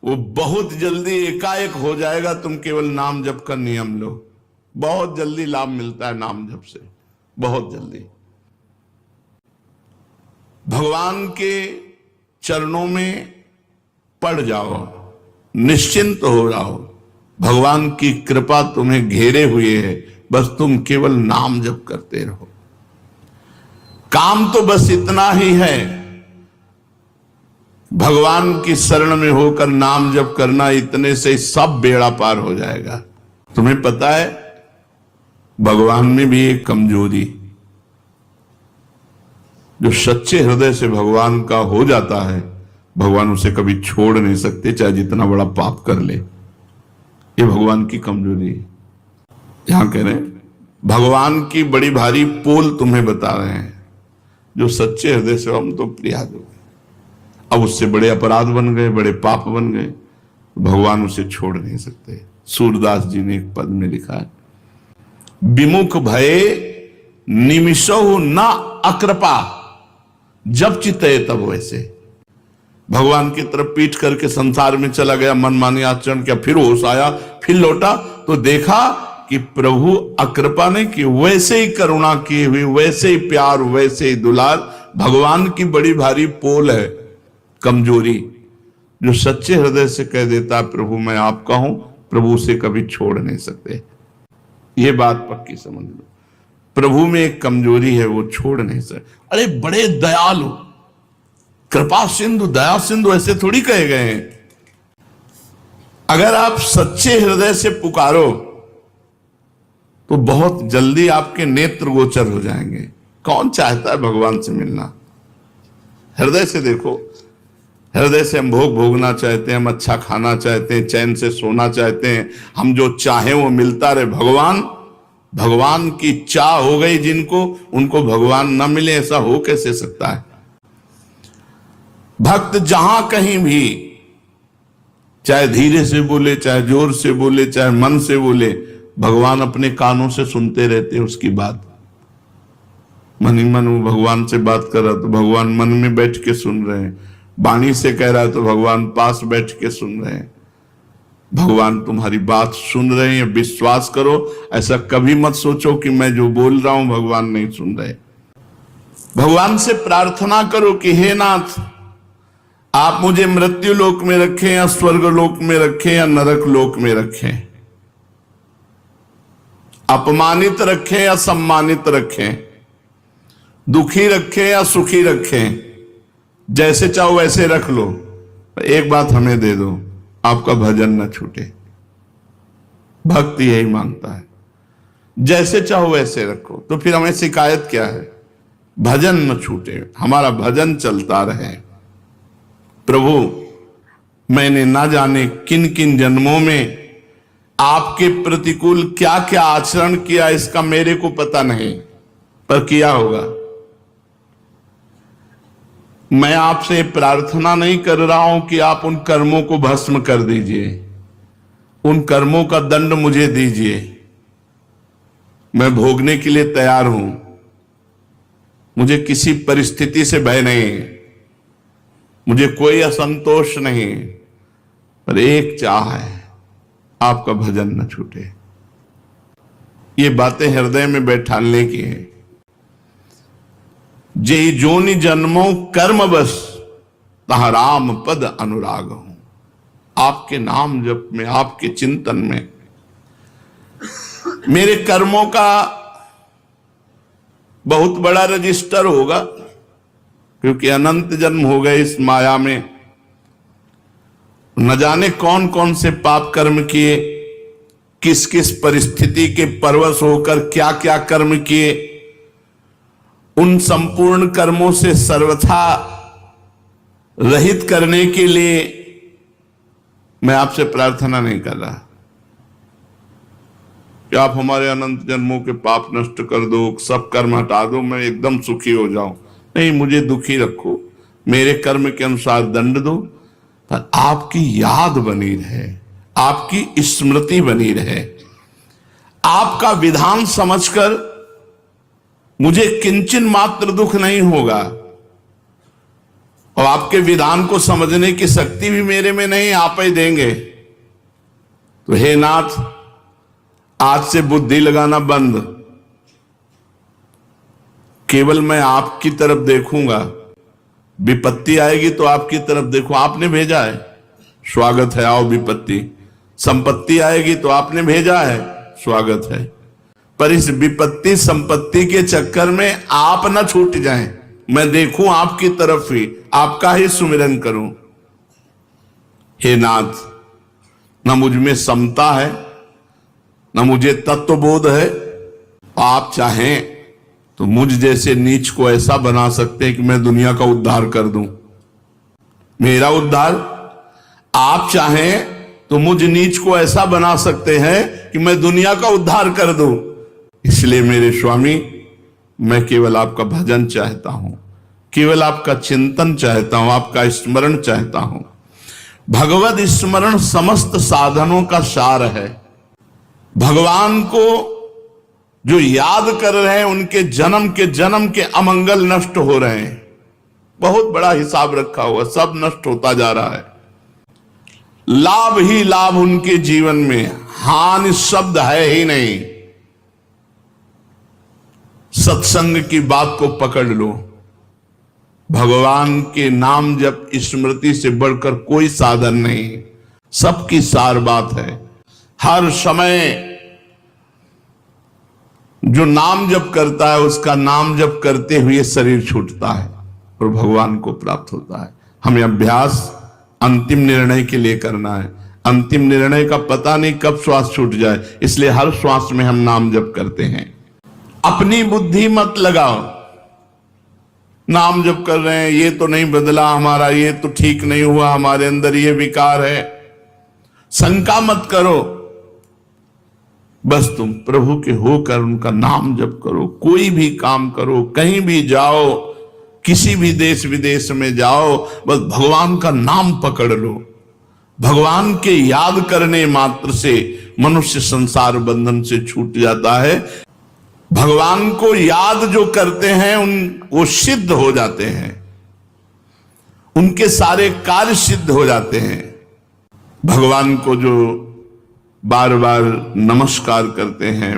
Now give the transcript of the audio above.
वो बहुत जल्दी एकाएक हो जाएगा। तुम केवल नाम जप का नियम लो, बहुत जल्दी लाभ मिलता है नाम जप से, बहुत जल्दी। भगवान के चरणों में पड़ जाओ, निश्चिंत हो जाओ, भगवान की कृपा तुम्हें घेरे हुए है, बस तुम केवल नाम जप करते रहो। काम तो बस इतना ही है, भगवान की शरण में होकर नाम जप करना, इतने से सब बेड़ा पार हो जाएगा। तुम्हें पता है भगवान में भी एक कमजोरी, जो सच्चे हृदय से भगवान का हो जाता है, भगवान उसे कभी छोड़ नहीं सकते, चाहे जितना बड़ा पाप कर ले। ये भगवान की कमजोरी है। यहां कह रहे हैं भगवान की बड़ी भारी पोल तुम्हें बता रहे हैं, जो सच्चे हृदय से हम तो प्रिया दो। अब उससे बड़े अपराध बन गए, बड़े पाप बन गए, भगवान उसे छोड़ नहीं सकते। सूरदास जी ने एक पद में लिखा है, विमुख भये निमिषो न अकृपा, जब चित्ते तब वैसे। भगवान की तरफ पीठ करके संसार में चला गया, मनमानी आचरण किया, फिर होश आया, फिर लौटा तो देखा कि प्रभु अकृपा नहीं की, वैसे ही करुणा की हुई, वैसे ही प्यार, वैसे ही दुलार। भगवान की बड़ी भारी पोल है, कमजोरी, जो सच्चे हृदय से कह देता है प्रभु मैं आपका हूं, प्रभु उसे कभी छोड़ नहीं सकते। ये बात पक्की समझ लो। प्रभु में एक कमजोरी है, वो छोड़ नहीं सकते। अरे बड़े दयालु, कृपा सिंधु, दया सिंधु, ऐसे थोड़ी कहे गए हैं। अगर आप सच्चे हृदय से पुकारो तो बहुत जल्दी आपके नेत्र गोचर हो जाएंगे। कौन चाहता है भगवान से मिलना? हृदय से देखो, हृदय से हम भोग भोगना चाहते हैं, हम अच्छा खाना चाहते हैं, चैन से सोना चाहते हैं, हम जो चाहें वो मिलता रहे। भगवान की चाह हो गई जिनको, उनको भगवान न मिले, ऐसा हो कैसे सकता है? भक्त जहां कहीं भी, चाहे धीरे से बोले, चाहे जोर से बोले, चाहे मन से बोले, भगवान अपने कानों से सुनते रहते हैं उसकी बात। मन ही मन वो भगवान से बात कर रहा तो भगवान मन में बैठ के सुन रहे हैं, वाणी से कह रहा है तो भगवान पास बैठ के सुन रहे हैं। भगवान तुम्हारी बात सुन रहे हैं, विश्वास करो। ऐसा कभी मत सोचो कि मैं जो बोल रहा हूं भगवान नहीं सुन रहे। भगवान से प्रार्थना करो कि हे नाथ, आप मुझे मृत्यु लोक में रखें या स्वर्ग लोक में रखें या नरक लोक में रखें, अपमानित रखें या सम्मानित रखें, दुखी रखें या सुखी रखें, जैसे चाहो वैसे रख लो, एक बात हमें दे दो, आपका भजन न छूटे। भक्त यही मांगता है, जैसे चाहो वैसे रखो। तो फिर हमें शिकायत क्या है? भजन न छूटे, हमारा भजन चलता रहे। प्रभु मैंने ना जाने किन किन जन्मों में आपके प्रतिकूल क्या क्या आचरण किया, इसका मेरे को पता नहीं, पर किया होगा। मैं आपसे प्रार्थना नहीं कर रहा हूं कि आप उन कर्मों को भस्म कर दीजिए, उन कर्मों का दंड मुझे दीजिए, मैं भोगने के लिए तैयार हूं। मुझे किसी परिस्थिति से भय नहीं, मुझे कोई असंतोष नहीं, पर एक चाह है, आपका भजन न छूटे। ये बातें हृदय में बैठाने की है। जे जोनि जन्मों कर्म बस, तहा राम पद अनुराग हूं। आपके नाम जप में, आपके चिंतन में मेरे कर्मों का बहुत बड़ा रजिस्टर होगा, क्योंकि अनंत जन्म हो गए इस माया में। न जाने कौन कौन से पाप कर्म किए, किस किस परिस्थिति के परवश होकर क्या क्या कर्म किए। उन संपूर्ण कर्मों से सर्वथा रहित करने के लिए मैं आपसे प्रार्थना नहीं कर रहा कि आप हमारे अनंत जन्मों के पाप नष्ट कर दो, सब कर्म हटा दो, मैं एकदम सुखी हो जाऊं। नहीं, मुझे दुखी रखो, मेरे कर्म के अनुसार दंड दो, पर आपकी याद बनी रहे, आपकी स्मृति बनी रहे। आपका विधान समझकर मुझे किंचन मात्र दुख नहीं होगा, और आपके विधान को समझने की शक्ति भी मेरे में नहीं, आप ही देंगे। तो हे नाथ, आज से बुद्धि लगाना बंद, केवल मैं आपकी तरफ देखूंगा। विपत्ति आएगी तो आपकी तरफ देखो, आपने भेजा है, स्वागत है, आओ विपत्ति। संपत्ति आएगी तो आपने भेजा है, स्वागत है। पर इस विपत्ति संपत्ति के चक्कर में आप ना छूट जाएं, मैं देखूं आपकी तरफ ही, आपका ही सुमिरन करूं। हे नाथ, न मुझ में समता है, न मुझे तत्वबोध है। आप चाहें तो मुझ जैसे नीच को ऐसा बना सकते हैं कि मैं दुनिया का उद्धार कर दूं, मेरा उद्धार। आप चाहें तो मुझ नीच को ऐसा बना सकते हैं कि मैं दुनिया का उद्धार कर दूं। इसलिए मेरे स्वामी, मैं केवल आपका भजन चाहता हूं, केवल आपका चिंतन चाहता हूं, आपका स्मरण चाहता हूं। भगवत स्मरण समस्त साधनों का सार है। भगवान को जो याद कर रहे हैं, उनके जन्म के अमंगल नष्ट हो रहे हैं। बहुत बड़ा हिसाब रखा हुआ, सब नष्ट होता जा रहा है। लाभ ही लाभ उनके जीवन में, हानि शब्द है ही नहीं। सत्संग की बात को पकड़ लो। भगवान के नाम जप स्मृति से बढ़कर कोई साधन नहीं, सबकी सार बात है। हर समय जो नाम जप करता है, उसका नाम जप करते हुए शरीर छूटता है और भगवान को प्राप्त होता है। हमें अभ्यास अंतिम निर्णय के लिए करना है। अंतिम निर्णय का पता नहीं कब श्वास छूट जाए, इसलिए हर श्वास में हम नाम जप करते हैं। अपनी बुद्धि मत लगाओ। नाम जप कर रहे हैं, ये तो नहीं बदला हमारा, ये तो ठीक नहीं हुआ, हमारे अंदर ये विकार है, शंका मत करो। बस तुम प्रभु के होकर उनका नाम जप करो। कोई भी काम करो, कहीं भी जाओ, किसी भी देश विदेश में जाओ, बस भगवान का नाम पकड़ लो। भगवान के याद करने मात्र से मनुष्य संसार बंधन से छूट जाता है। भगवान को याद जो करते हैं वो सिद्ध हो जाते हैं, उनके सारे कार्य सिद्ध हो जाते हैं। भगवान को जो बार बार नमस्कार करते हैं,